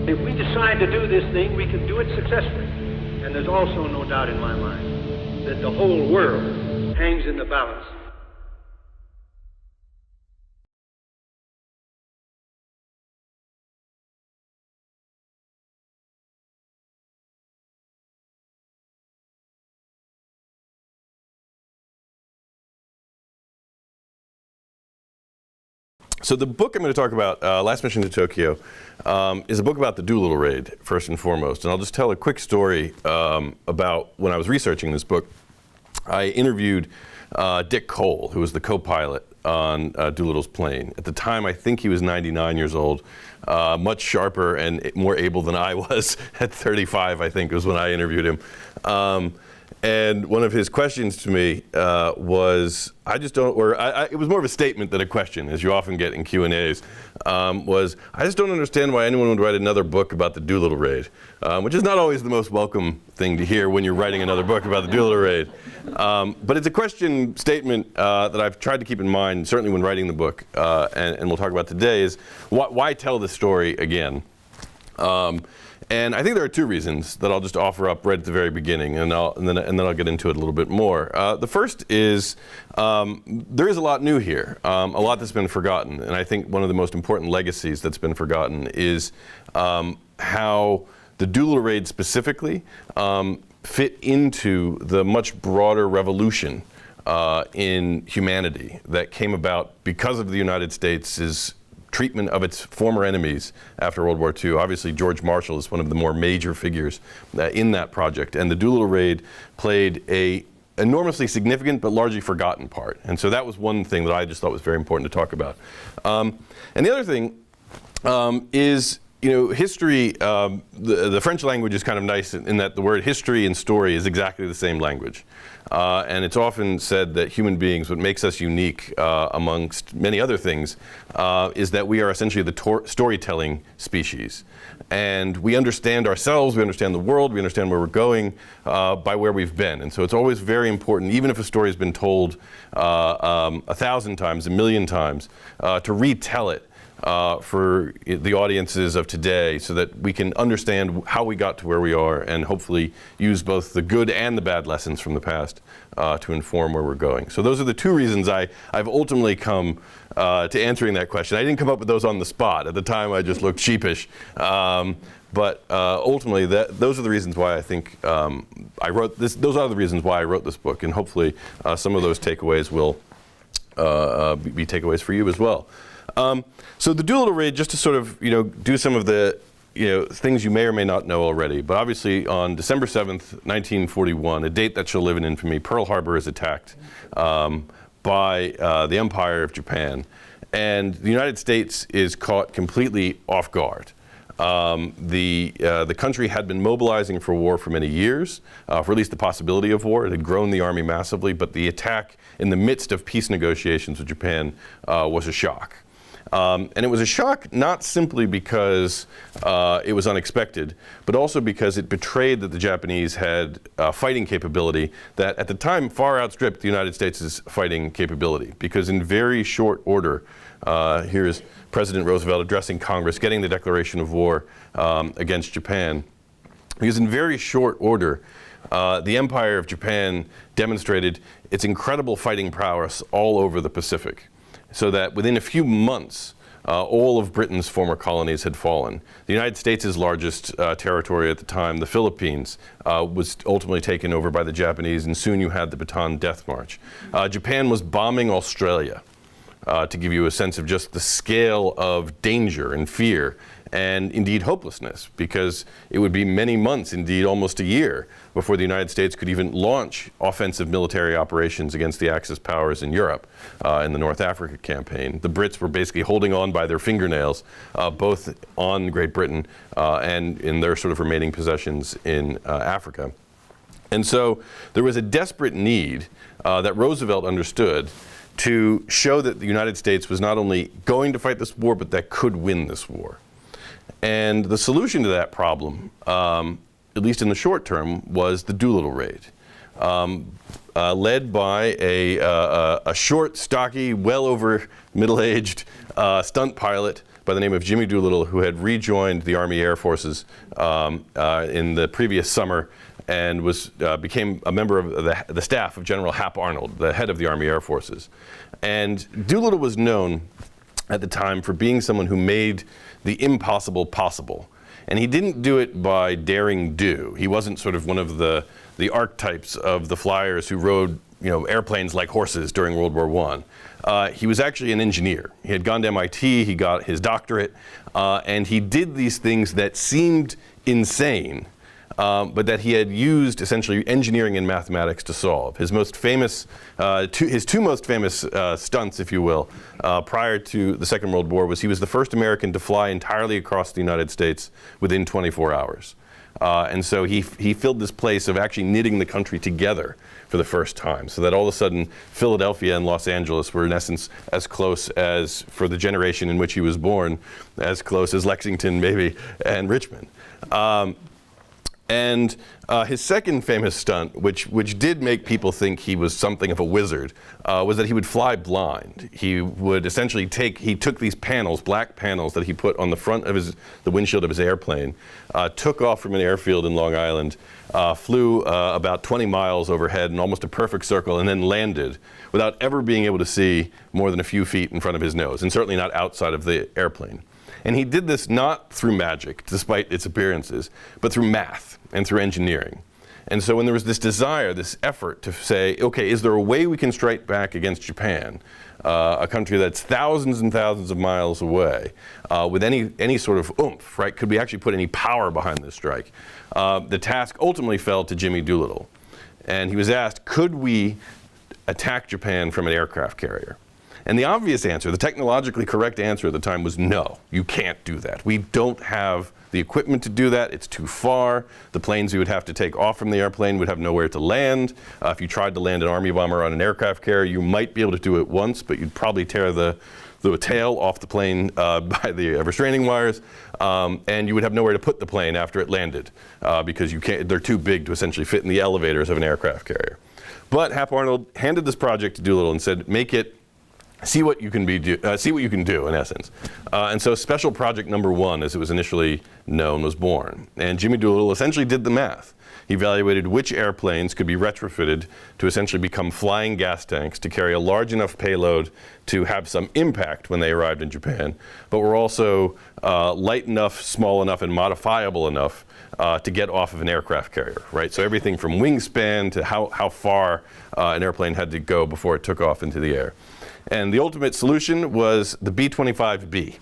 If we decide to do this thing, we can do it successfully. And there's also no doubt in my mind that the whole world hangs in the balance. So the book I'm going to talk about, Last Mission to Tokyo, is a book about the Doolittle Raid, first and foremost. And I'll just tell a quick story about when I was researching this book. I interviewed Dick Cole, who was the co-pilot on Doolittle's plane. At the time, I think he was 99 years old, much sharper and more able than I was at 35, I think, was when I interviewed him. And one of his questions to me was, it was more of a statement than a question, as you often get in Q&As, was, I just don't understand why anyone would write another book about the Doolittle Raid, which is not always the most welcome thing to hear when you're writing another book about the Doolittle Raid. But it's a question statement that I've tried to keep in mind, certainly when writing the book, and we'll talk about today, is why tell this story again? And I think there are two reasons that I'll just offer up right at the very beginning, and then I'll get into it a little bit more. The first is there is a lot new here, a lot that's been forgotten, and I think one of the most important legacies that's been forgotten is how the Doolittle Raid specifically fit into the much broader revolution in humanity that came about because of the United States' treatment of its former enemies after World War II. Obviously, George Marshall is one of the more major figures in that project, and the Doolittle Raid played a enormously significant but largely forgotten part. And so that was one thing that I just thought was very important to talk about. And the other thing is, history, the French language is kind of nice in that the word history and story is exactly the same language. And it's often said that human beings, what makes us unique amongst many other things, is that we are essentially the storytelling species. And we understand ourselves, we understand the world, we understand where we're going by where we've been. And so it's always very important, even if a story has been told 1,000 times, 1,000,000 times, to retell it for the audiences of today so that we can understand how we got to where we are and hopefully use both the good and the bad lessons from the past to inform where we're going. So those are the two reasons I've ultimately come to answering that question. I didn't come up with those on the spot. At the time, I just looked sheepish. But ultimately, those are the reasons why I think I wrote this. Those are the reasons why I wrote this book, and hopefully some of those takeaways will be takeaways for you as well. So the Doolittle Raid, just to sort of do some of the things you may or may not know already, but obviously on December 7th, 1941, a date that shall live in infamy, Pearl Harbor is attacked by the Empire of Japan, and the United States is caught completely off guard. The country had been mobilizing for war for many years, for at least the possibility of war. It had grown the army massively, but the attack in the midst of peace negotiations with Japan was a shock. And it was a shock not simply because it was unexpected, but also because it betrayed that the Japanese had fighting capability that at the time far outstripped the United States' fighting capability. Because in very short order, here's President Roosevelt addressing Congress, getting the declaration of war against Japan. Because in very short order, the Empire of Japan demonstrated its incredible fighting prowess all over the Pacific. So that within a few months, all of Britain's former colonies had fallen. The United States' largest territory at the time, the Philippines, was ultimately taken over by the Japanese, and soon you had the Bataan Death March. Japan was bombing Australia, to give you a sense of just the scale of danger and fear and indeed hopelessness, because it would be many months, indeed almost a year, before the United States could even launch offensive military operations against the Axis powers in Europe in the North Africa campaign. The Brits were basically holding on by their fingernails, both on Great Britain and in their sort of remaining possessions in Africa. And so there was a desperate need that Roosevelt understood to show that the United States was not only going to fight this war, but that could win this war. And the solution to that problem, at least in the short term, was the Doolittle Raid, led by a short, stocky, well over middle-aged stunt pilot by the name of Jimmy Doolittle, who had rejoined the Army Air Forces in the previous summer and became a member of the staff of General Hap Arnold, the head of the Army Air Forces. And Doolittle was known at the time for being someone who made the impossible possible. And he didn't do it by daring do. He wasn't sort of one of the archetypes of the flyers who rode airplanes like horses during World War I. He was actually an engineer. He had gone to MIT, he got his doctorate, and he did these things that seemed insane, but that he had used essentially engineering and mathematics to solve. His two most famous stunts, if you will, prior to the Second World War was he was the first American to fly entirely across the United States within 24 hours. And so he filled this place of actually knitting the country together for the first time, so that all of a sudden Philadelphia and Los Angeles were in essence as close as, for the generation in which he was born, as close as Lexington maybe and Richmond. And his second famous stunt, which did make people think he was something of a wizard, was that he would fly blind. He would essentially he took these panels, black panels that he put on the front of the windshield of his airplane, took off from an airfield in Long Island, flew about 20 miles overhead in almost a perfect circle, and then landed without ever being able to see more than a few feet in front of his nose, and certainly not outside of the airplane. And he did this not through magic, despite its appearances, but through math and through engineering. And so when there was this desire, this effort to say, okay, is there a way we can strike back against Japan, a country that's thousands and thousands of miles away, with any sort of oomph, right? Could we actually put any power behind this strike? The task ultimately fell to Jimmy Doolittle. And he was asked, could we attack Japan from an aircraft carrier? And the obvious answer, the technologically correct answer at the time was no, you can't do that. We don't have the equipment to do that. It's too far. The planes you would have to take off from the airplane would have nowhere to land. If you tried to land an Army bomber on an aircraft carrier, you might be able to do it once, but you'd probably tear the tail off the plane by the restraining wires, and you would have nowhere to put the plane after it landed because they're too big to essentially fit in the elevators of an aircraft carrier. But Hap Arnold handed this project to Doolittle and said, see what you can do, in essence. And so Special Project Number 1, as it was initially known, was born. And Jimmy Doolittle essentially did the math. He evaluated which airplanes could be retrofitted to essentially become flying gas tanks to carry a large enough payload to have some impact when they arrived in Japan, but were also light enough, small enough, and modifiable enough to get off of an aircraft carrier, right? So everything from wingspan to how far an airplane had to go before it took off into the air. And the ultimate solution was the B-25B.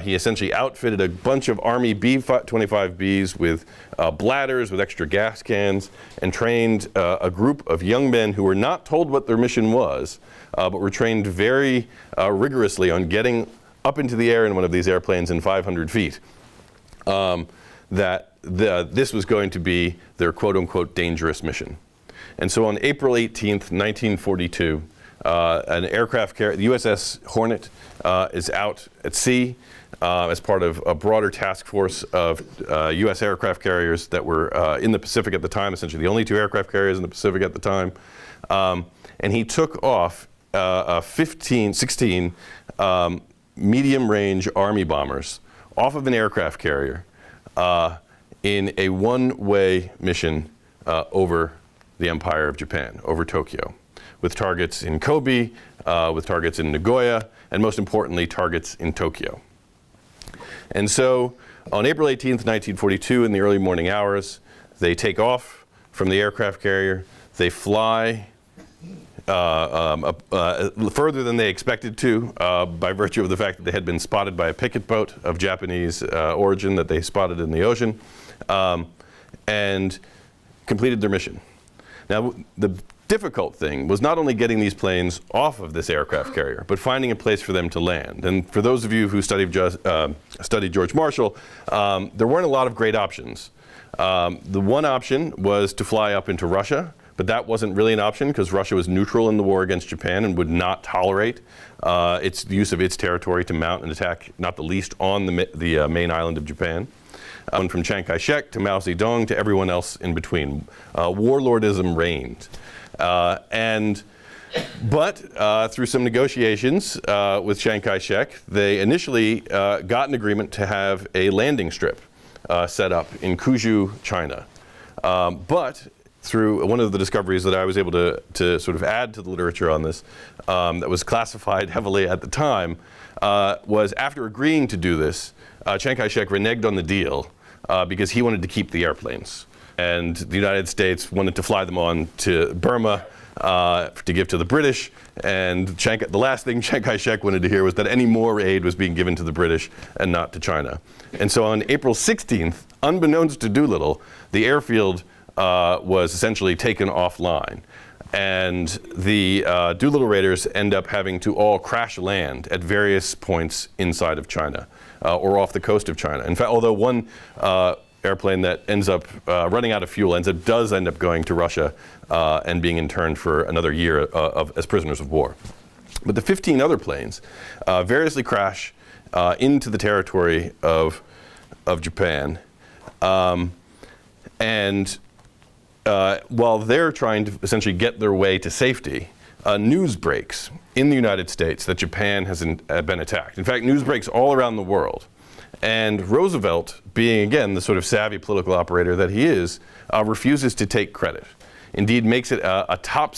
He essentially outfitted a bunch of Army B-25Bs with bladders, with extra gas cans, and trained a group of young men who were not told what their mission was, but were trained very rigorously on getting up into the air in one of these airplanes in 500 feet. This was going to be their quote-unquote dangerous mission. And so on April 18th, 1942, an aircraft carrier, the USS Hornet, is out at sea as part of a broader task force of U.S. aircraft carriers that were in the Pacific at the time, essentially the only two aircraft carriers in the Pacific at the time. And he took off 16 medium-range Army bombers off of an aircraft carrier in a one-way mission over the Empire of Japan, over Tokyo, with targets in Kobe, with targets in Nagoya, and most importantly, targets in Tokyo. And so on April 18th, 1942, in the early morning hours, they take off from the aircraft carrier. They fly further than they expected to by virtue of the fact that they had been spotted by a picket boat of Japanese origin that they spotted in the ocean, and completed their mission. Now, the difficult thing was not only getting these planes off of this aircraft carrier, but finding a place for them to land. And for those of you who studied George Marshall, there weren't a lot of great options. The one option was to fly up into Russia, but that wasn't really an option because Russia was neutral in the war against Japan and would not tolerate its use of its territory to mount an attack, not the least on the main island of Japan. From Chiang Kai-shek to Mao Zedong to everyone else in between. Warlordism reigned. And But through some negotiations with Chiang Kai-shek, they initially got an agreement to have a landing strip set up in Kuzhou, China. But through one of the discoveries that I was able to sort of add to the literature on this, that was classified heavily at the time, was after agreeing to do this, Chiang Kai-shek reneged on the deal because he wanted to keep the airplanes. And the United States wanted to fly them on to Burma to give to the British. And the last thing Chiang Kai-shek wanted to hear was that any more aid was being given to the British and not to China. And so on April 16th, unbeknownst to Doolittle, the airfield was essentially taken offline. And the Doolittle Raiders end up having to all crash land at various points inside of China or off the coast of China. In fact, although one airplane that ends up running out of fuel does end up going to Russia and being interned for another year as prisoners of war. But the 15 other planes variously crash into the territory of Japan. And while they're trying to essentially get their way to safety, news breaks in the United States that Japan has been attacked. In fact, news breaks all around the world. And Roosevelt, being again the sort of savvy political operator that he is, refuses to take credit. Indeed, makes it top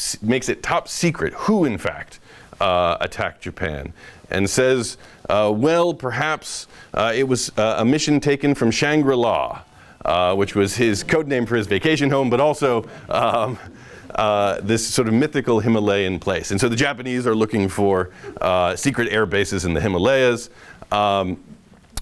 secret who, in fact, attacked Japan, and says, well, perhaps it was a mission taken from Shangri-La, which was his code name for his vacation home, but also this sort of mythical Himalayan place. And so the Japanese are looking for secret air bases in the Himalayas.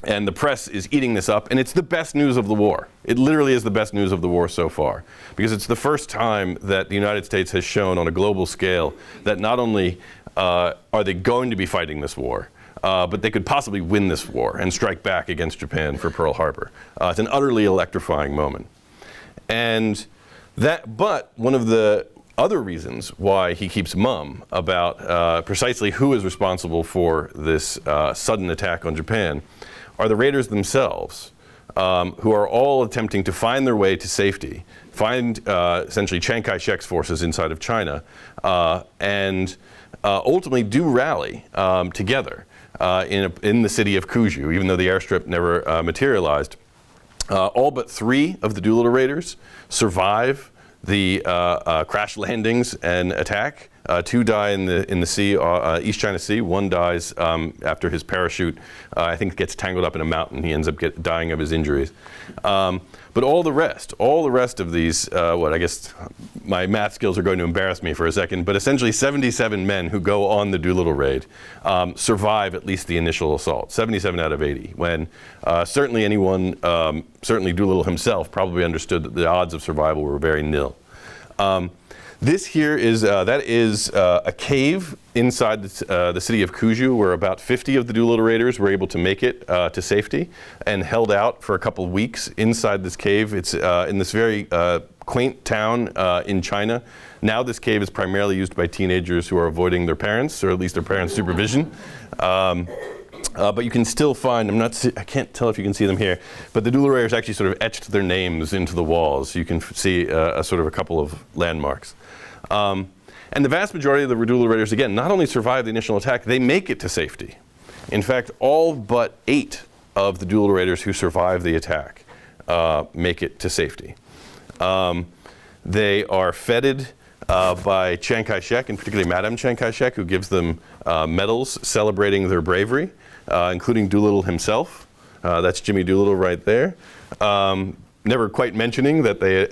And the press is eating this up, and it's the best news of the war. It literally is the best news of the war so far, because it's the first time that the United States has shown on a global scale that not only are they going to be fighting this war, but they could possibly win this war and strike back against Japan for Pearl Harbor. It's an utterly electrifying moment. But one of the other reasons why he keeps mum about precisely who is responsible for this sudden attack on Japan are the raiders themselves, who are all attempting to find their way to safety, find essentially Chiang Kai-shek's forces inside of China, and ultimately do rally together in the city of Kuzhou, even though the airstrip never materialized. All but 3 of the Doolittle Raiders survive the crash landings and attack. 2 die in the sea, East China Sea. 1 dies after his parachute, I think, gets tangled up in a mountain. He ends up dying of his injuries. But all the rest of these, I guess my math skills are going to embarrass me for a second, but essentially 77 men who go on the Doolittle Raid survive at least the initial assault, 77 out of 80, when certainly anyone, certainly Doolittle himself, probably understood that the odds of survival were very nil. This here is a cave inside the city of Kuzhou, where about 50 of the Doolittle Raiders were able to make it to safety and held out for a couple of weeks inside this cave. It's in this very quaint town in China. Now this cave is primarily used by teenagers who are avoiding their parents, or at least their parents' supervision. But you can still find, I can't tell if you can see them here, but the Doolittle Raiders actually sort of etched their names into the walls. You can see a couple of landmarks. And the vast majority of the Doolittle Raiders, again, not only survive the initial attack, they make it to safety. In fact, all but 8 of the Doolittle Raiders who survive the attack make it to safety. They are feted by Chiang Kai-shek, and particularly Madame Chiang Kai-shek, who gives them medals celebrating their bravery, including Doolittle himself. That's Jimmy Doolittle right there. Never quite mentioning that they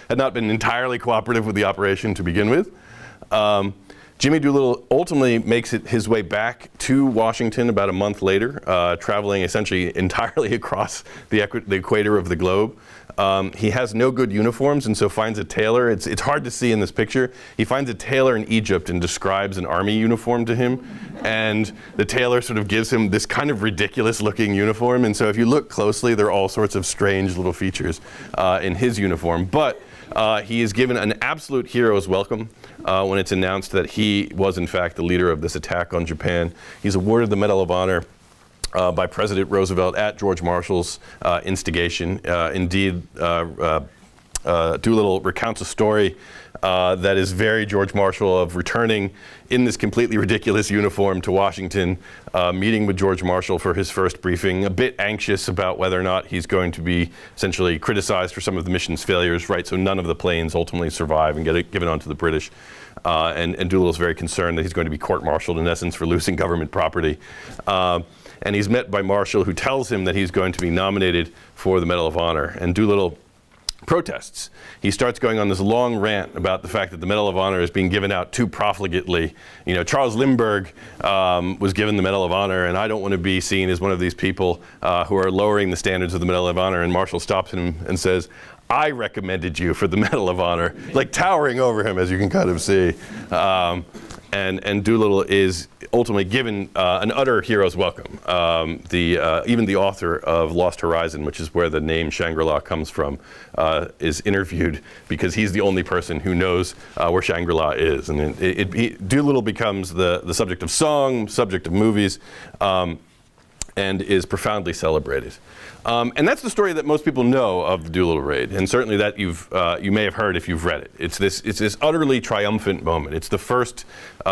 had not been entirely cooperative with the operation to begin with. Jimmy Doolittle ultimately makes his way back to Washington about a month later, traveling essentially entirely across the equator of the globe. He has no good uniforms, and so finds a tailor. It's hard to see in this picture. He finds a tailor in Egypt and describes an army uniform to him, and the tailor sort of gives him this kind of ridiculous looking uniform. And so if you look closely, there are all sorts of strange little features in his uniform. But he is given an absolute hero's welcome when it's announced that he was in fact the leader of this attack on Japan. He's awarded the Medal of Honor by President Roosevelt at George Marshall's instigation. Indeed, Doolittle recounts a story that is very George Marshall, of returning in this completely ridiculous uniform to Washington, meeting with George Marshall for his first briefing, a bit anxious about whether or not he's going to be essentially criticized for some of the mission's failures, right? So none of the planes ultimately survive and get given on to the British. And Doolittle's very concerned that he's going to be court-martialed, in essence, for losing government property. And he's met by Marshall, who tells him that he's going to be nominated for the Medal of Honor. And Doolittle protests. He starts going on this long rant about the fact that the Medal of Honor is being given out too profligately. You know, Charles Lindbergh was given the Medal of Honor, and I don't want to be seen as one of these people who are lowering the standards of the Medal of Honor. And Marshall stops him and says, I recommended you for the Medal of Honor, like towering over him, as you can kind of see. And Doolittle is ultimately given an utter hero's welcome. Even the author of Lost Horizon, which is where the name Shangri-La comes from, is interviewed because he's the only person who knows where Shangri-La is. And Doolittle becomes the subject of song, subject of movies, and is profoundly celebrated. And that's the story that most people know of the Doolittle Raid, and certainly that you may have heard if you've read it. It's this utterly triumphant moment. It's the first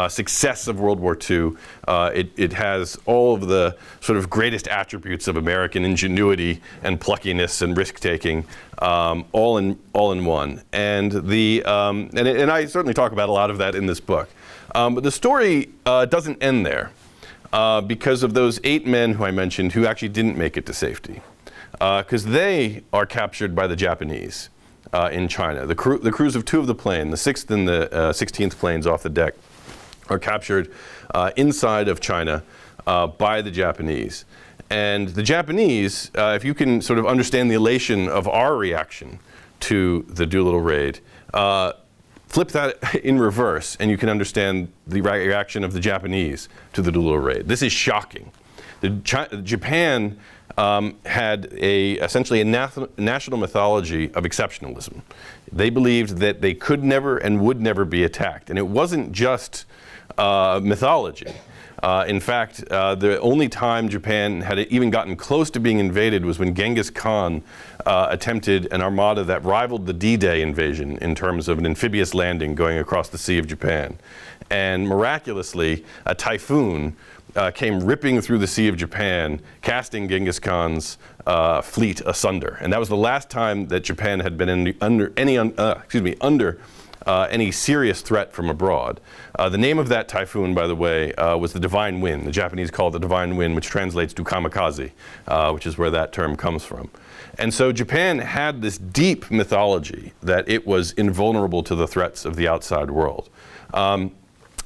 success of World War II. It has all of the sort of greatest attributes of American ingenuity and pluckiness and risk-taking, all in one. And and I certainly talk about a lot of that in this book. But the story doesn't end there. Because of those 8 men who I mentioned who actually didn't make it to safety. Because they are captured by the Japanese in China. The crews of 2 of the plane, the 6th and the 16th planes off the deck, are captured inside of China by the Japanese. And the Japanese, if you can sort of understand the elation of our reaction to the Doolittle Raid, flip that in reverse, and you can understand the reaction of the Japanese to the Doolittle Raid. This is shocking. Japan had essentially a national mythology of exceptionalism. They believed that they could never and would never be attacked. And it wasn't just mythology. In fact, the only time Japan had even gotten close to being invaded was when Genghis Khan attempted an armada that rivaled the D-Day invasion in terms of an amphibious landing going across the Sea of Japan. And miraculously, a typhoon came ripping through the Sea of Japan, casting Genghis Khan's fleet asunder. And that was the last time that Japan had been under any serious threat from abroad. The name of that typhoon, by the way, was the Divine Wind. The Japanese call it the Divine Wind, which translates to kamikaze, which is where that term comes from. And so Japan had this deep mythology that it was invulnerable to the threats of the outside world.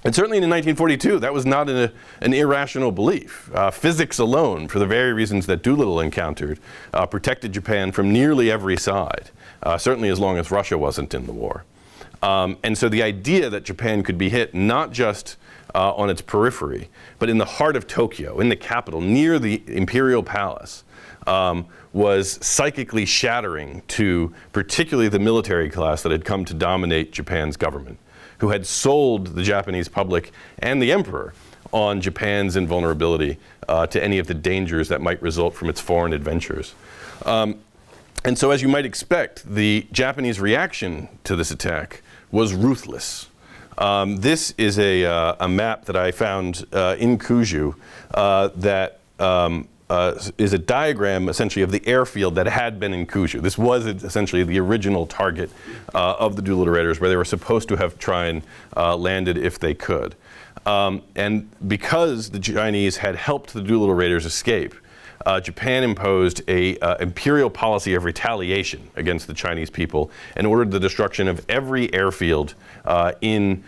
And certainly in 1942, that was not an irrational belief. Physics alone, for the very reasons that Doolittle encountered, protected Japan from nearly every side, certainly as long as Russia wasn't in the war. And so the idea that Japan could be hit not just on its periphery, but in the heart of Tokyo, in the capital, near the Imperial Palace, was psychically shattering to particularly the military class that had come to dominate Japan's government, who had sold the Japanese public and the emperor on Japan's invulnerability to any of the dangers that might result from its foreign adventures. And so, as you might expect, the Japanese reaction to this attack was ruthless. This is a map that I found in Kuju that is a diagram, essentially, of the airfield that had been in Kuju. This was essentially the original target of the Doolittle Raiders, where they were supposed to have tried landed if they could. And because the Chinese had helped the Doolittle Raiders escape, Japan imposed an imperial policy of retaliation against the Chinese people and ordered the destruction of every airfield in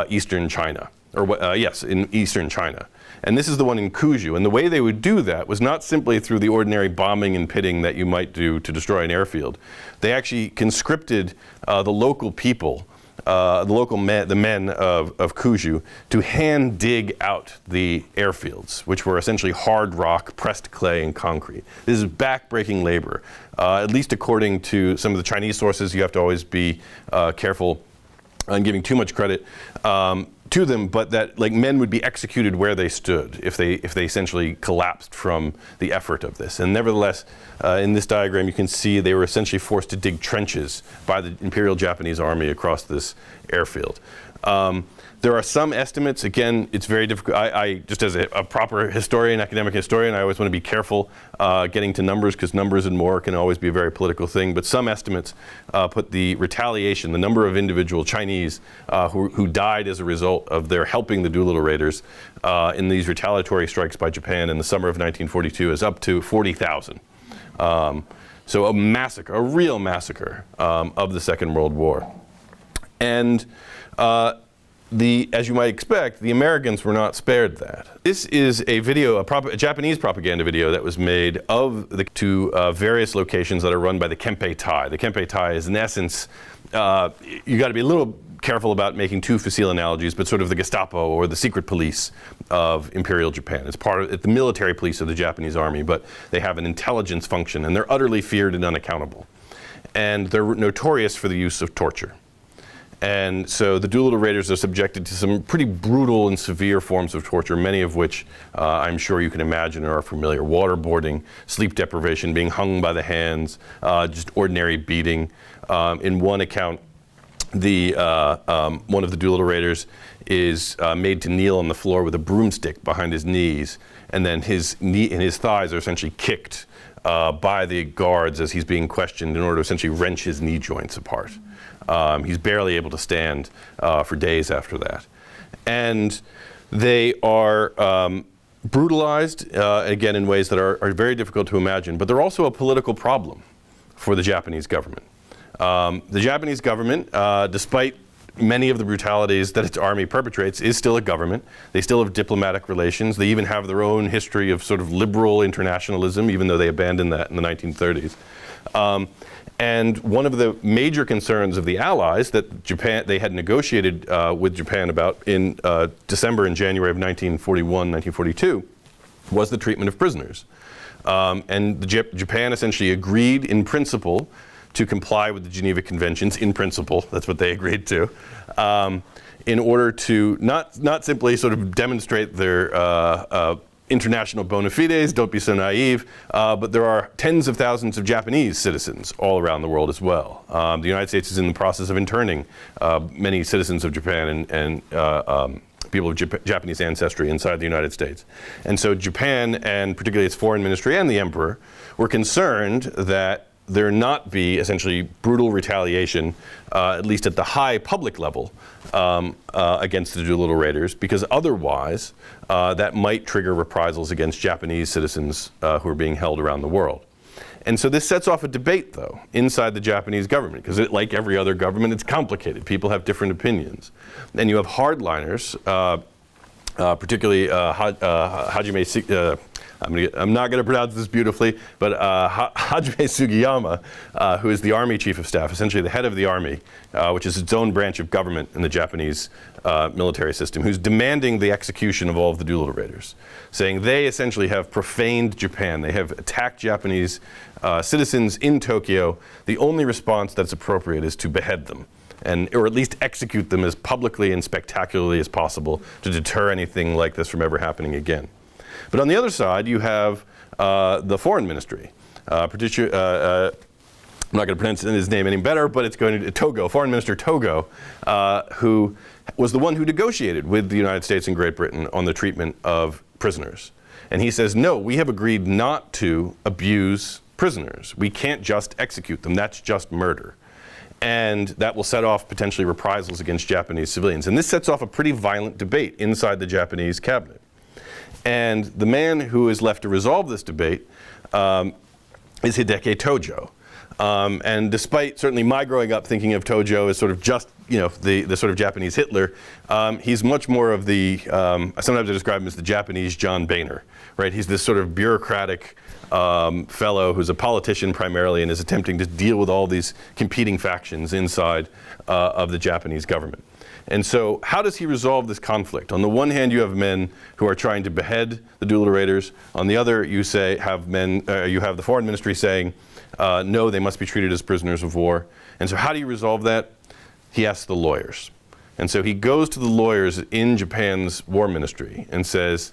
eastern China, in eastern China. And this is the one in Kuju. And the way they would do that was not simply through the ordinary bombing and pitting that you might do to destroy an airfield. They actually conscripted the local people, the men of Kuju, to hand dig out the airfields, which were essentially hard rock, pressed clay, and concrete. This is back-breaking labor. At least according to some of the Chinese sources, you have to always be careful on giving too much credit. to them, but that like men would be executed where they stood if they essentially collapsed from the effort of this. And nevertheless, in this diagram, you can see they were essentially forced to dig trenches by the Imperial Japanese Army across this airfield. There are some estimates. Again, it's very difficult. I just as a proper historian, academic historian, I always want to be careful getting to numbers, because numbers and more can always be a very political thing. But some estimates put the retaliation, the number of individual Chinese who died as a result of their helping the Doolittle Raiders in these retaliatory strikes by Japan in the summer of 1942 is up to 40,000. So a massacre, a real massacre of the Second World War. And as you might expect, the Americans were not spared that. This is a video, a Japanese propaganda video that was made of to various locations that are run by the Kempe Tai. The Kempe Tai is, in essence, you got to be a little careful about making too facile analogies, but sort of the Gestapo or the secret police of Imperial Japan. It's the military police of the Japanese army, but they have an intelligence function, and they're utterly feared and unaccountable. And they're notorious for the use of torture. And so the Doolittle Raiders are subjected to some pretty brutal and severe forms of torture, many of which I'm sure you can imagine or are familiar. Waterboarding, sleep deprivation, being hung by the hands, just ordinary beating. In one account, one of the Doolittle Raiders is made to kneel on the floor with a broomstick behind his knees, and then his thighs are essentially kicked by the guards as he's being questioned in order to essentially wrench his knee joints apart. He's barely able to stand for days after that. And they are brutalized, again, in ways that are very difficult to imagine, but they're also a political problem for the Japanese government. The Japanese government, despite many of the brutalities that its army perpetrates, is still a government. They still have diplomatic relations. They even have their own history of sort of liberal internationalism, even though they abandoned that in the 1930s. And one of the major concerns of the Allies that they had negotiated with Japan about in December and January of 1941, 1942, was the treatment of prisoners. And Japan essentially agreed in principle to comply with the Geneva Conventions, in principle, that's what they agreed to, in order to not simply sort of demonstrate their international bona fides, don't be so naive, but there are tens of thousands of Japanese citizens all around the world as well. The United States is in the process of interning many citizens of Japan and people of Japanese ancestry inside the United States. And so Japan, and particularly its foreign ministry and the emperor, were concerned that there not be essentially brutal retaliation, at least at the high public level, against the Doolittle Raiders, because otherwise that might trigger reprisals against Japanese citizens who are being held around the world. And so this sets off a debate, though, inside the Japanese government, because like every other government, it's complicated. People have different opinions. And you have hardliners, particularly Hajime I'm not going to pronounce this beautifully, but Hajime Sugiyama, who is the Army Chief of Staff, essentially the head of the Army, which is its own branch of government in the Japanese military system, who's demanding the execution of all of the Doolittle Raiders, saying they essentially have profaned Japan. They have attacked Japanese citizens in Tokyo. The only response that's appropriate is to behead them, or at least execute them as publicly and spectacularly as possible to deter anything like this from ever happening again. But on the other side, you have the foreign ministry. I'm not going to pronounce his name any better, but it's going to Togo, Foreign Minister Togo, who was the one who negotiated with the United States and Great Britain on the treatment of prisoners. And he says, no, we have agreed not to abuse prisoners. We can't just execute them. That's just murder. And that will set off potentially reprisals against Japanese civilians. And this sets off a pretty violent debate inside the Japanese cabinet. And the man who is left to resolve this debate is Hideki Tojo. And despite certainly my growing up thinking of Tojo as sort of just, the sort of Japanese Hitler, he's much more of the, sometimes I describe him as the Japanese John Boehner, right? He's this sort of bureaucratic fellow who's a politician primarily and is attempting to deal with all these competing factions inside of the Japanese government. And so how does he resolve this conflict? On the one hand, you have men who are trying to behead the Doolittle Raiders. On the other, you have the foreign ministry saying, no, they must be treated as prisoners of war. And so how do you resolve that? He asks the lawyers. And so he goes to the lawyers in Japan's war ministry and says,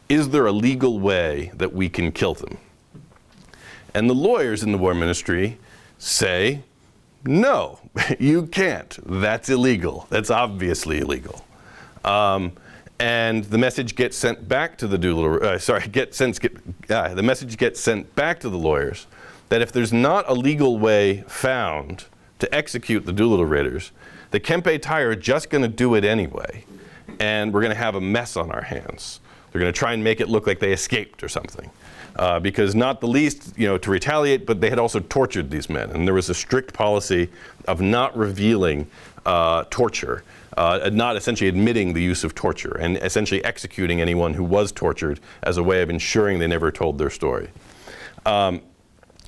is there a legal way that we can kill them? And the lawyers in the war ministry say, no, you can't. That's illegal. That's obviously illegal. And the message gets sent back to the the message gets sent back to the lawyers that if there's not a legal way found to execute the Doolittle Raiders, the Kempe Tai are just going to do it anyway, and we're going to have a mess on our hands. They're going to try and make it look like they escaped or something. Because not the least, to retaliate, but they had also tortured these men. And there was a strict policy of not revealing torture, not essentially admitting the use of torture, and essentially executing anyone who was tortured as a way of ensuring they never told their story. And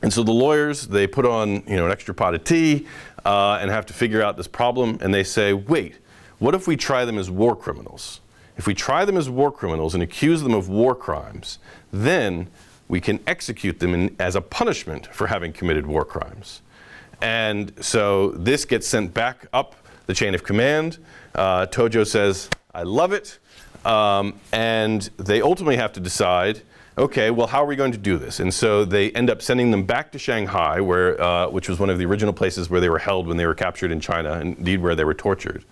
so the lawyers, they put on an extra pot of tea and have to figure out this problem. And they say, wait, what if we try them as war criminals? If we try them as war criminals and accuse them of war crimes, then we can execute them as a punishment for having committed war crimes. And so this gets sent back up the chain of command. Tojo says, I love it. And they ultimately have to decide, okay, well, how are we going to do this? And so they end up sending them back to Shanghai, which was one of the original places where they were held when they were captured in China, and indeed where they were tortured.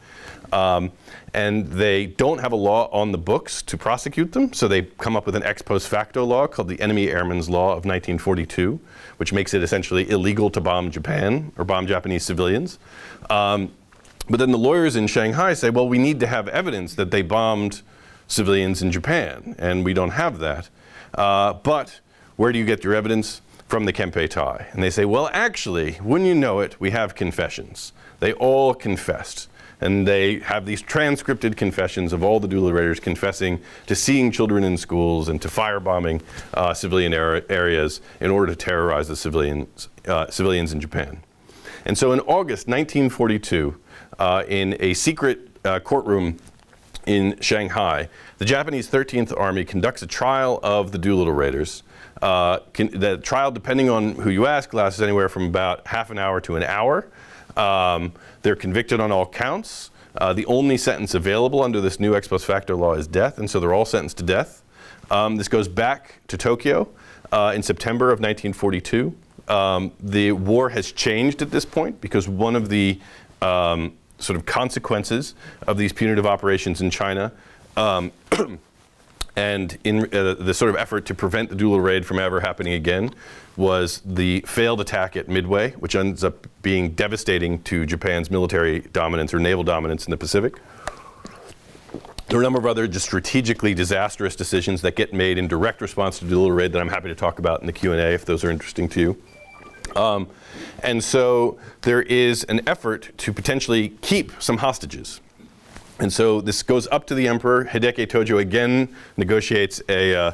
And they don't have a law on the books to prosecute them, so they come up with an ex post facto law called the Enemy Airmen's Law of 1942, which makes it essentially illegal to bomb Japan or bomb Japanese civilians. But then the lawyers in Shanghai say, well, we need to have evidence that they bombed civilians in Japan, and we don't have that. But where do you get your evidence? From the Kempe Tai. And they say, well, actually, wouldn't you know it, we have confessions. They all confessed. And they have these transcripted confessions of all the Doolittle Raiders confessing to seeing children in schools and to firebombing civilian areas in order to terrorize the civilians in Japan. And so in August 1942, in a secret courtroom in Shanghai, the Japanese 13th Army conducts a trial of the Doolittle Raiders. The trial, depending on who you ask, lasts anywhere from about half an hour to an hour. They're convicted on all counts. The only sentence available under this new ex post facto law is death, and so they're all sentenced to death. This goes back to Tokyo in September of 1942. The war has changed at this point because one of the sort of consequences of these punitive operations in China and in the sort of effort to prevent the Doolittle Raid from ever happening again was the failed attack at Midway, which ends up being devastating to Japan's military dominance or naval dominance in the Pacific. There are a number of other just strategically disastrous decisions that get made in direct response to the Doolittle Raid that I'm happy to talk about in the Q&A if those are interesting to you. And so there is an effort to potentially keep some hostages. And so this goes up to the emperor. Hideki Tojo again negotiates a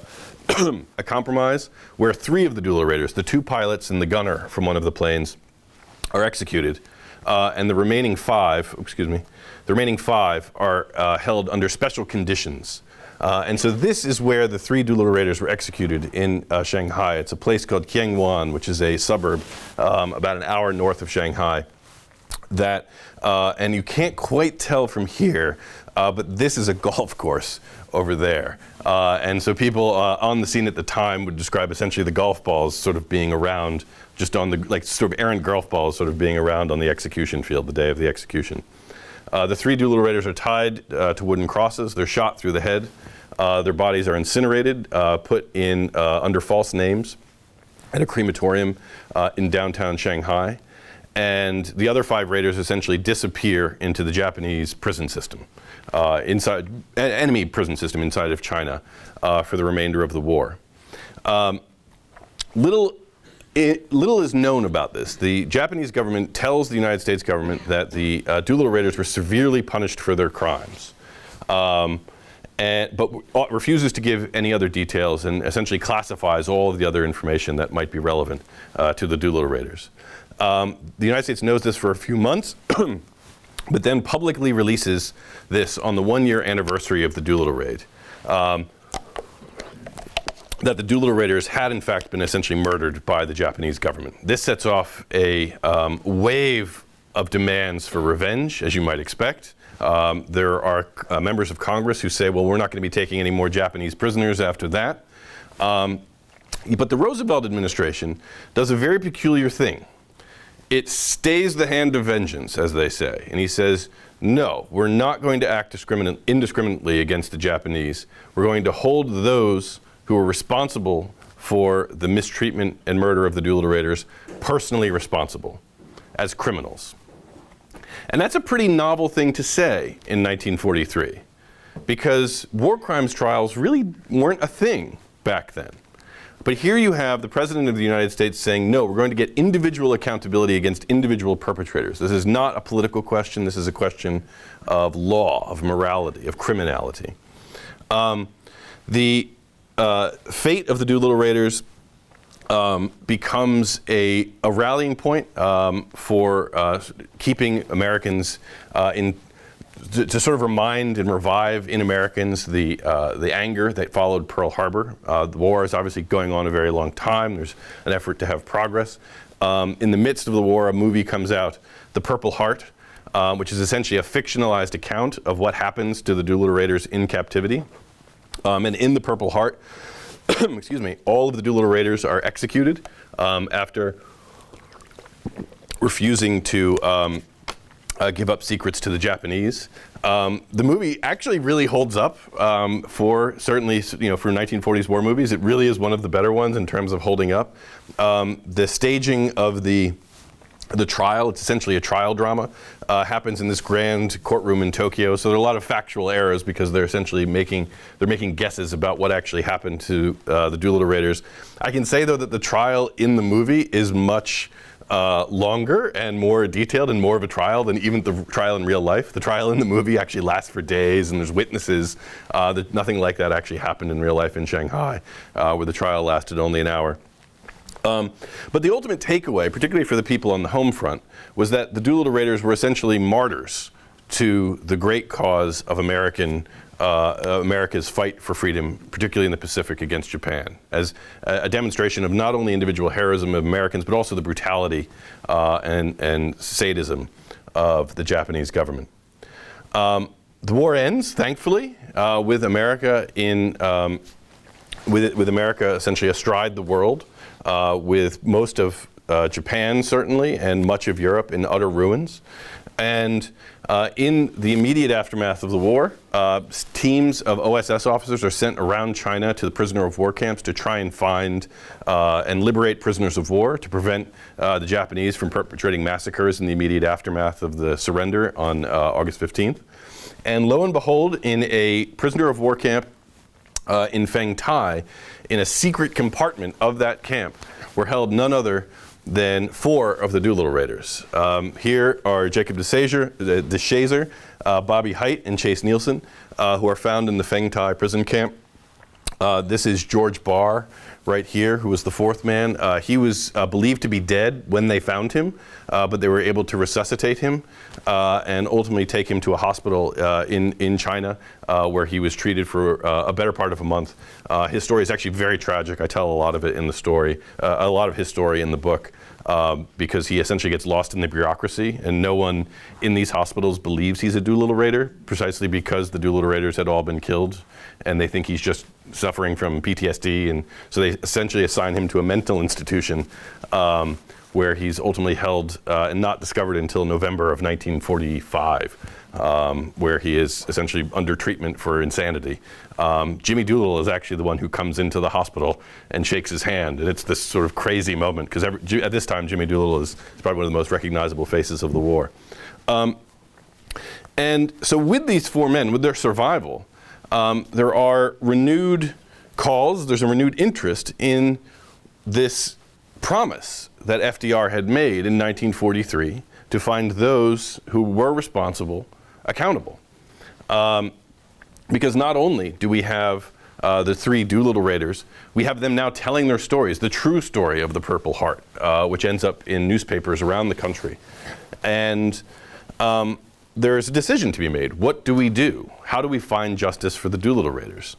compromise where 3 of the Doolittle Raiders, the 2 pilots and the gunner from one of the planes, are executed. And the remaining 5 are held under special conditions. And so this is where the 3 Doolittle Raiders were executed in Shanghai. It's a place called Qiangwan, which is a suburb about an hour north of Shanghai. And you can't quite tell from here, but this is a golf course over there. And so people on the scene at the time would describe essentially the golf balls sort of being around, just on the, like sort of errant golf balls sort of being around on the execution field the day of the execution. The 3 Doolittle Raiders are tied to wooden crosses. They're shot through the head. Their bodies are incinerated, put in under false names at a crematorium in downtown Shanghai. And the other 5 raiders essentially disappear into the Japanese prison system, enemy prison system inside of China for the remainder of the war. Little is known about this. The Japanese government tells the United States government that the Doolittle Raiders were severely punished for their crimes, but refuses to give any other details and essentially classifies all of the other information that might be relevant to the Doolittle Raiders. The United States knows this for a few months, but then publicly releases this on the 1-year anniversary of the Doolittle Raid. That the Doolittle Raiders had in fact been essentially murdered by the Japanese government. This sets off a wave of demands for revenge, as you might expect. There are members of Congress who say, well, we're not going to be taking any more Japanese prisoners after that. But the Roosevelt administration does a very peculiar thing. It stays the hand of vengeance, as they say. And he says, no, we're not going to act indiscriminately against the Japanese. We're going to hold those who are responsible for the mistreatment and murder of the Doolittle Raiders personally responsible as criminals. And that's a pretty novel thing to say in 1943, because war crimes trials really weren't a thing back then. But here you have the President of the United States saying, no, we're going to get individual accountability against individual perpetrators. This is not a political question. This is a question of law, of morality, of criminality. The fate of the Doolittle Raiders becomes a rallying point for keeping Americans to sort of remind and revive in Americans the anger that followed Pearl Harbor. The war is obviously going on a very long time. There's an effort to have progress. In the midst of the war, a movie comes out, The Purple Heart, which is essentially a fictionalized account of what happens to the Doolittle Raiders in captivity. And in The Purple Heart, excuse me, all of the Doolittle Raiders are executed after refusing to give up secrets to the Japanese. The movie actually really holds up for certainly, for 1940s war movies. It really is one of the better ones in terms of holding up. The staging of the trial, it's essentially a trial drama, happens in this grand courtroom in Tokyo. So there are a lot of factual errors because they're essentially making guesses about what actually happened to the Doolittle Raiders. I can say though that the trial in the movie is much longer and more detailed and more of a trial than even the trial in real life. The trial in the movie actually lasts for days and there's witnesses. Nothing like that actually happened in real life in Shanghai, where the trial lasted only an hour. But the ultimate takeaway, particularly for the people on the home front, was that the Doolittle Raiders were essentially martyrs to the great cause of America's fight for freedom, particularly in the Pacific against Japan, as a demonstration of not only individual heroism of Americans, but also the brutality and sadism of the Japanese government. The war ends, thankfully, with America with America essentially astride the world, with most of Japan certainly and much of Europe in utter ruins. And in the immediate aftermath of the war, teams of OSS officers are sent around China to the prisoner of war camps to try and find and liberate prisoners of war to prevent the Japanese from perpetrating massacres in the immediate aftermath of the surrender on August 15th. And lo and behold, in a prisoner of war camp in Fengtai, in a secret compartment of that camp, were held none other than 4 of the Doolittle Raiders. Here are Jacob DeShazer, Bobby Haidt, and Chase Nielsen, who are found in the Fengtai prison camp. This is George Barr right here, who was the 4th man. He was believed to be dead when they found him, but they were able to resuscitate him and ultimately take him to a hospital in China, where he was treated for a better part of a month. His story is actually very tragic. I tell a lot of it in the story, a lot of his story in the book, because he essentially gets lost in the bureaucracy, and no one in these hospitals believes he's a Doolittle Raider, precisely because the Doolittle Raiders had all been killed, and they think he's just suffering from PTSD, and so they essentially assign him to a mental institution where he's ultimately held and not discovered until November of 1945, where he is essentially under treatment for insanity. Jimmy Doolittle is actually the one who comes into the hospital and shakes his hand, and it's this sort of crazy moment, because at this time Jimmy Doolittle is probably one of the most recognizable faces of the war. And so with these 4 men, with their survival, there are renewed calls, there's a renewed interest in this promise that FDR had made in 1943 to find those who were responsible accountable. Because not only do we have the 3 Doolittle Raiders, we have them now telling their stories, the true story of the Purple Heart, which ends up in newspapers around the country. And there's a decision to be made. What do we do? How do we find justice for the Doolittle Raiders?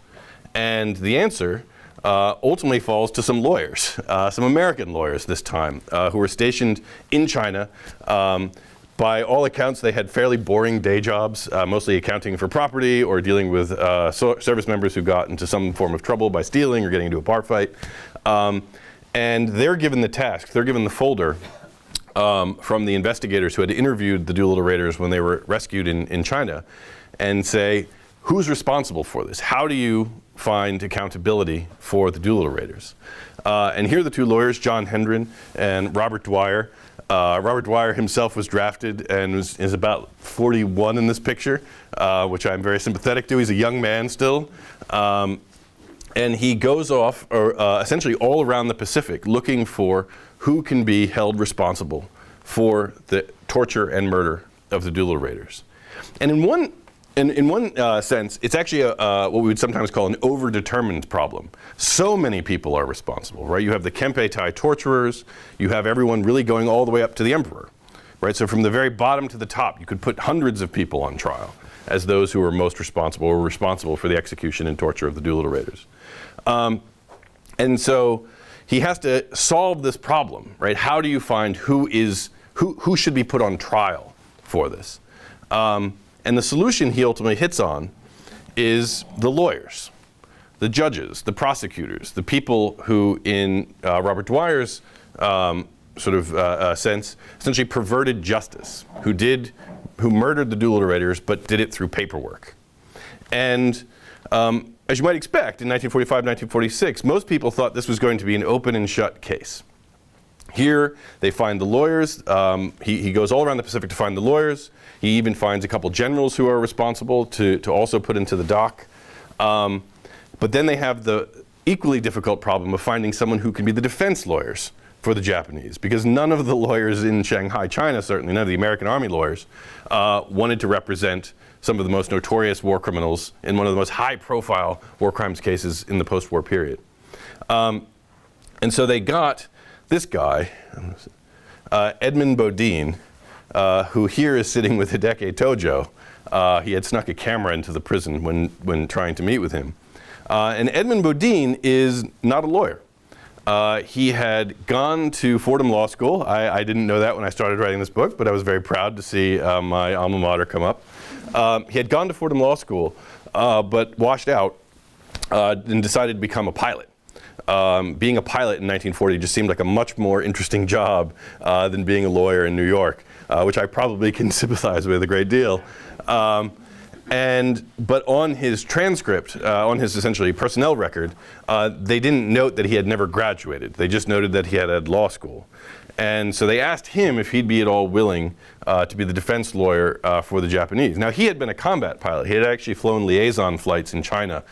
And the answer ultimately falls to some lawyers, some American lawyers this time, who were stationed in China, By all accounts, they had fairly boring day jobs, mostly accounting for property or dealing with service members who got into some form of trouble by stealing or getting into a bar fight. And they're given the task, they're given the folder from the investigators who had interviewed the Doolittle Raiders when they were rescued in China, and say, who's responsible for this? How do you find accountability for the Doolittle Raiders? And here are the two lawyers, John Hendren and Robert Dwyer. Robert Dwyer himself was drafted and is about 41 in this picture, which I'm very sympathetic to. He's a young man still. And he goes off essentially all around the Pacific looking for who can be held responsible for the torture and murder of the Doolittle Raiders. And in one sense, it's actually what we would sometimes call an overdetermined problem. So many people are responsible, right? You have the Kempe Tai torturers, you have everyone really going all the way up to the emperor, right? So from the very bottom to the top, you could put hundreds of people on trial as those who were most responsible or responsible for the execution and torture of the Doolittle Raiders. And so he has to solve this problem, right? How do you find who should be put on trial for this? And the solution he ultimately hits on is the lawyers, the judges, the prosecutors, the people who, in Robert Dwyer's sense, essentially perverted justice, who murdered the Doolittle Raiders, but did it through paperwork. And as you might expect, in 1945, 1946, most people thought this was going to be an open and shut case. Here, they find the lawyers. He goes all around the Pacific to find the lawyers. He even finds a couple generals who are responsible to also put into the dock. But then they have the equally difficult problem of finding someone who can be the defense lawyers for the Japanese, because none of the lawyers in Shanghai, China, certainly none of the American Army lawyers, wanted to represent some of the most notorious war criminals in one of the most high-profile war crimes cases in the post-war period. And so they got this guy, Edmund Bodine, who here is sitting with Hideki Tojo. He had snuck a camera into the prison when trying to meet with him. And Edmund Bodine is not a lawyer. He had gone to Fordham Law School. I didn't know that when I started writing this book, but I was very proud to see my alma mater come up. He had gone to Fordham Law School, but washed out and decided to become a pilot. Being a pilot in 1940 just seemed like a much more interesting job than being a lawyer in New York, which I probably can sympathize with a great deal. But on his transcript, on his essentially personnel record, they didn't note that he had never graduated. They just noted that he had had law school. And so they asked him if he'd be at all willing to be the defense lawyer for the Japanese. Now, he had been a combat pilot. He had actually flown liaison flights in China,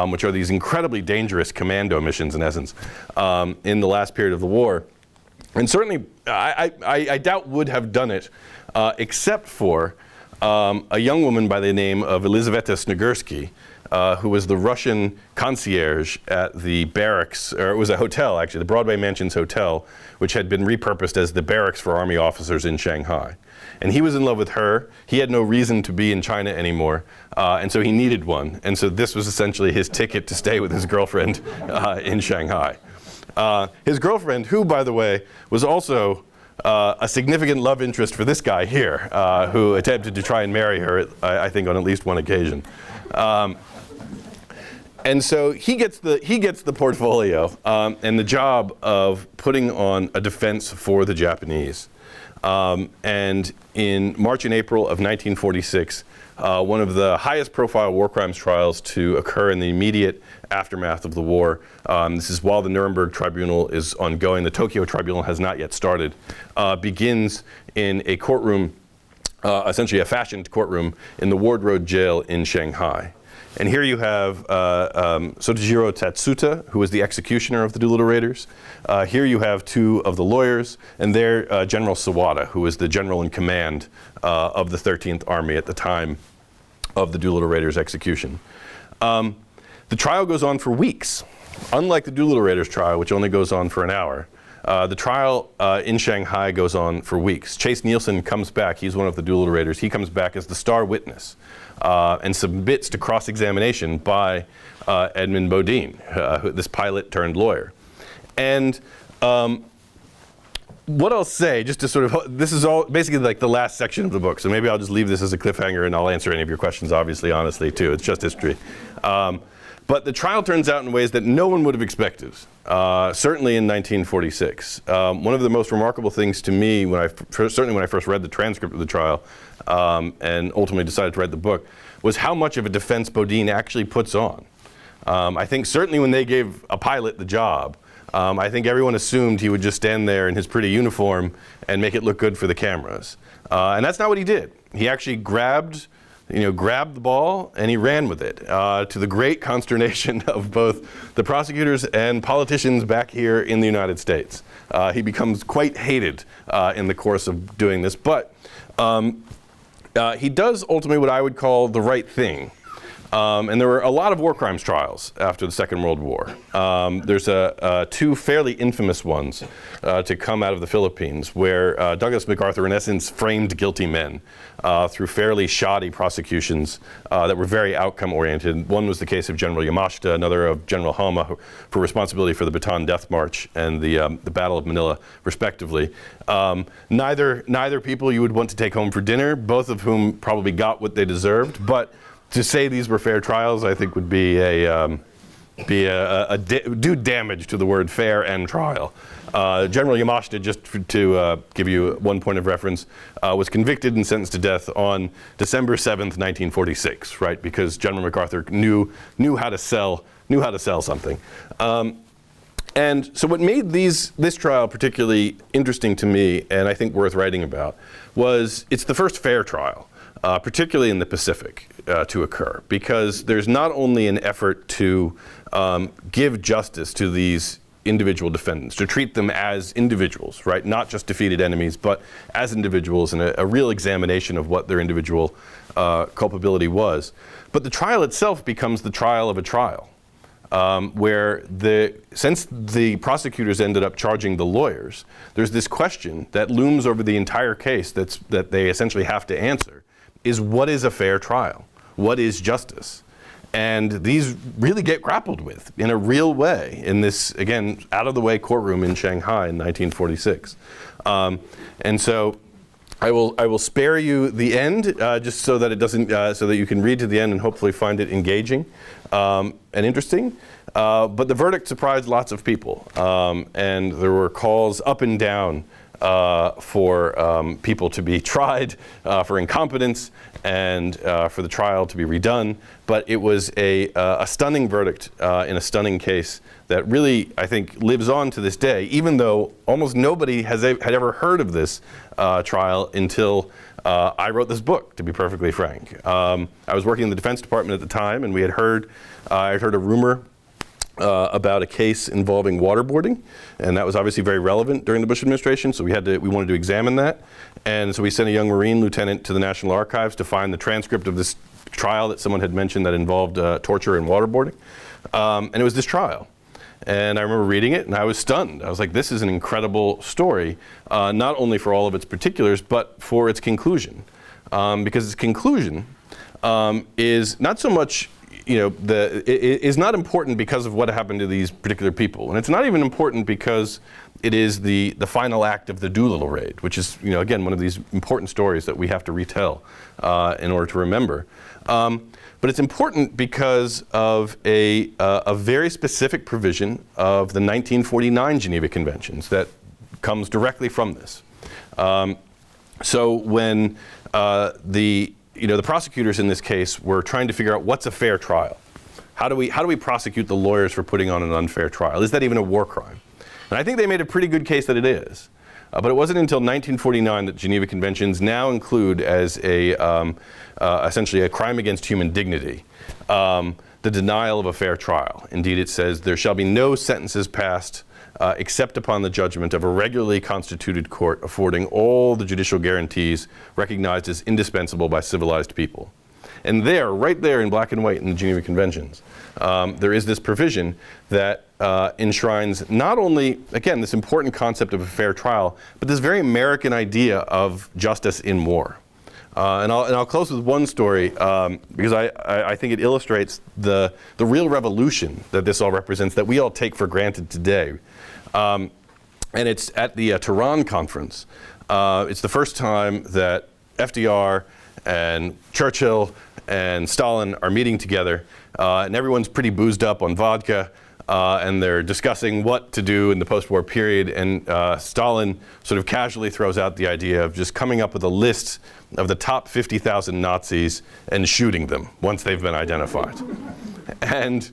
which are these incredibly dangerous commando missions, in essence, in the last period of the war. And certainly, I doubt would have done it, except for a young woman by the name of Elizaveta Snigersky, who was the Russian concierge at the barracks, or it was a hotel actually, the Broadway Mansions Hotel, which had been repurposed as the barracks for army officers in Shanghai. And he was in love with her. He had no reason to be in China anymore, and so he needed one. And so this was essentially his ticket to stay with his girlfriend in Shanghai. His girlfriend, who, by the way, was also a significant love interest for this guy here, who attempted to try and marry her, I think, on at least one occasion. And so he gets the portfolio and the job of putting on a defense for the Japanese. And in March and April of 1946, one of the highest profile war crimes trials to occur in the immediate aftermath of the war. This is while the Nuremberg Tribunal is ongoing. The Tokyo Tribunal has not yet started. Begins in a courtroom, essentially a fashioned courtroom in the Ward Road Jail in Shanghai. And here you have Sotojiro Tatsuta, who was the executioner of the Doolittle Raiders. Here you have two of the lawyers, and there General Sawada, who was the general in command of the 13th Army at the time of the Doolittle Raiders' execution. The trial goes on for weeks. Unlike the Doolittle Raiders trial, which only goes on for an hour, the trial in Shanghai goes on for weeks. Chase Nielsen comes back. He's one of the Doolittle Raiders. He comes back as the star witness and submits to cross-examination by Edmund Bodine, this pilot turned lawyer. And what I'll say, just to sort of, this is all basically like the last section of the book, so maybe I'll just leave this as a cliffhanger and I'll answer any of your questions, obviously, honestly, too. It's just history. But the trial turns out in ways that no one would have expected, certainly in 1946. One of the most remarkable things to me, certainly when I first read the transcript of the trial and ultimately decided to write the book, was how much of a defense Bodine actually puts on. I think certainly when they gave a pilot the job, I think everyone assumed he would just stand there in his pretty uniform and make it look good for the cameras. And that's not what he did. He actually grabbed the ball and he ran with it, to the great consternation of both the prosecutors and politicians back here in the United States. He becomes quite hated in the course of doing this, but he does ultimately what I would call the right thing. And there were a lot of war crimes trials after the Second World War. There's two fairly infamous ones to come out of the Philippines where Douglas MacArthur in essence framed guilty men through fairly shoddy prosecutions that were very outcome oriented. One was the case of General Yamashita, another of General Homa for responsibility for the Bataan Death March and the Battle of Manila, respectively. Neither people you would want to take home for dinner, both of whom probably got what they deserved, but to say these were fair trials, I think, would be do damage to the word fair and trial. General Yamashita, just to give you one point of reference, was convicted and sentenced to death on December 7th, 1946, right? Because General MacArthur knew how to sell something. And so what made this trial particularly interesting to me, and I think worth writing about, was it's the first fair trial. Particularly in the Pacific, to occur, because there's not only an effort to give justice to these individual defendants, to treat them as individuals, right? Not just defeated enemies, but as individuals, and a real examination of what their individual culpability was. But the trial itself becomes the trial of a trial, where since the prosecutors ended up charging the lawyers, there's this question that looms over the entire case that they essentially have to answer. Is what is a fair trial? What is justice? And these really get grappled with in a real way in this, again, out-of-the-way courtroom in Shanghai in 1946. And so I will spare you the end, just so that it doesn't, so that you can read to the end and hopefully find it engaging and interesting. But the verdict surprised lots of people, and there were calls up and down for people to be tried for incompetence and for the trial to be redone. But it was a stunning verdict in a stunning case that really, I think, lives on to this day, even though almost nobody had ever heard of this trial until I wrote this book, to be perfectly frank. I was working in the Defense Department at the time, and I had heard a rumor about a case involving waterboarding, and that was obviously very relevant during the Bush administration, so we wanted to examine that. And so we sent a young Marine lieutenant to the National Archives to find the transcript of this trial that someone had mentioned that involved torture and waterboarding. And it was this trial. And I remember reading it, and I was stunned. I was like, this is an incredible story, not only for all of its particulars, but for its conclusion. Because its conclusion is not so much it is not important because of what happened to these particular people. And it's not even important because it is the final act of the Doolittle Raid, which is, again, one of these important stories that we have to retell in order to remember. But it's important because of a very specific provision of the 1949 Geneva Conventions that comes directly from this. So when the prosecutors in this case were trying to figure out what's a fair trial. How do we prosecute the lawyers for putting on an unfair trial? Is that even a war crime? And I think they made a pretty good case that it is. But it wasn't until 1949 that Geneva Conventions now include as essentially a crime against human dignity, the denial of a fair trial. Indeed, it says there shall be no sentences passed except upon the judgment of a regularly constituted court affording all the judicial guarantees recognized as indispensable by civilized people. And right there in black and white in the Geneva Conventions, there is this provision that enshrines not only, again, this important concept of a fair trial, but this very American idea of justice in war. And I'll close with one story because I think it illustrates the real revolution that this all represents that we all take for granted today. and it's at the Tehran conference. It's the first time that FDR and Churchill and Stalin are meeting together, and everyone's pretty boozed up on vodka, and they're discussing what to do in the post-war period, and Stalin sort of casually throws out the idea of just coming up with a list of the top 50,000 Nazis and shooting them once they've been identified. And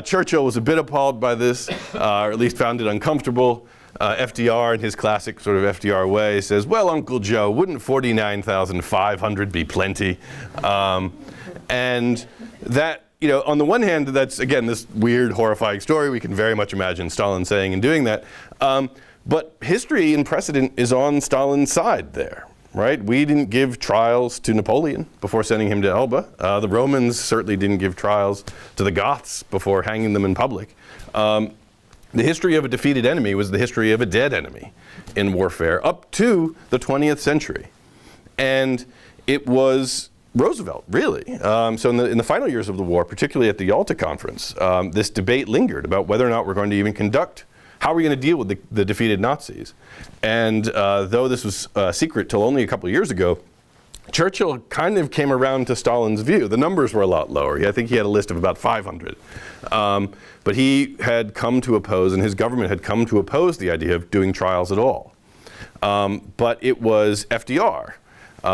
Churchill was a bit appalled by this, or at least found it uncomfortable. FDR, in his classic sort of FDR way, says, well, Uncle Joe, wouldn't 49,500 be plenty? And that, on the one hand, that's, again, this weird, horrifying story. We can very much imagine Stalin saying and doing that. But history and precedent is on Stalin's side there, right? We didn't give trials to Napoleon before sending him to Elba. The Romans certainly didn't give trials to the Goths before hanging them in public. The history of a defeated enemy was the history of a dead enemy in warfare up to the 20th century. And it was Roosevelt, really. So in the final years of the war, particularly at the Yalta Conference, this debate lingered about whether or not we're going to even conduct, how are we going to deal with the defeated Nazis? And though this was secret till only a couple of years ago, Churchill kind of came around to Stalin's view. The numbers were a lot lower. I think he had a list of about 500. But he had come to oppose, and his government had come to oppose the idea of doing trials at all. But it was FDR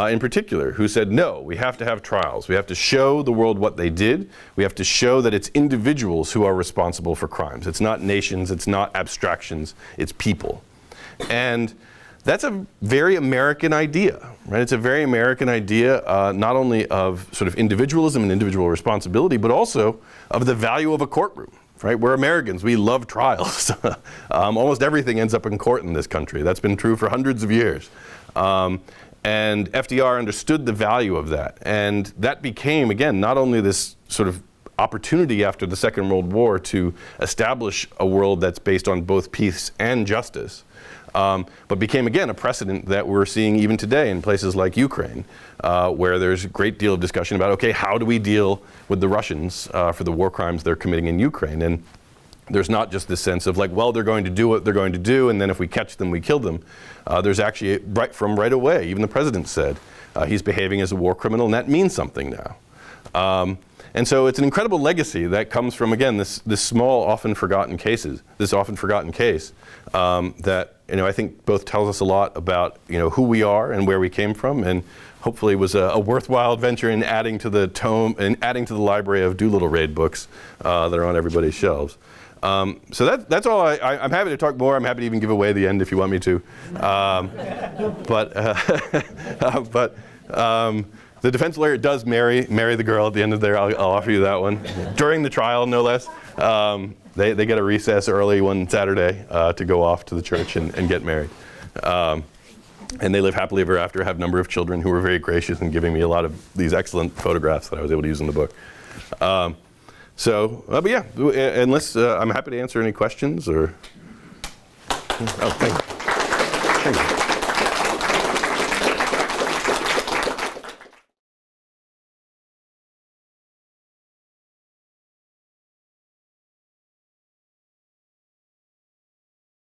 in particular who said, no, we have to have trials. We have to show the world what they did. We have to show that it's individuals who are responsible for crimes. It's not nations, it's not abstractions, it's people. And that's a very American idea, right? It's a very American idea, not only of sort of individualism and individual responsibility, but also of the value of a courtroom, right? We're Americans, we love trials. Almost everything ends up in court in this country. That's been true for hundreds of years. And FDR understood the value of that. And that became, again, not only this sort of opportunity after the Second World War to establish a world that's based on both peace and justice, but became, again, a precedent that we're seeing even today in places like Ukraine, where there's a great deal of discussion about, okay, how do we deal with the Russians for the war crimes they're committing in Ukraine? And there's not just this sense of like, well, they're going to do what they're going to do, and then if we catch them, we kill them. There's actually, right away, even the president said, he's behaving as a war criminal, and that means something now. And so it's an incredible legacy that comes from, again, this small, often forgotten case that I think both tells us a lot about who we are and where we came from, and hopefully was a worthwhile venture in adding to the tome and adding to the library of Doolittle Raid books that are on everybody's shelves. So that's all. I'm happy to talk more. I'm happy to even give away the end if you want me to. The defense lawyer does marry the girl at the end of there. I'll offer you that one. During the trial, no less. They get a recess early one Saturday to go off to the church and get married. And they live happily ever after, have a number of children who were very gracious in giving me a lot of these excellent photographs that I was able to use in the book. But yeah, unless I'm happy to answer any questions or. Oh, thank you. Thank you.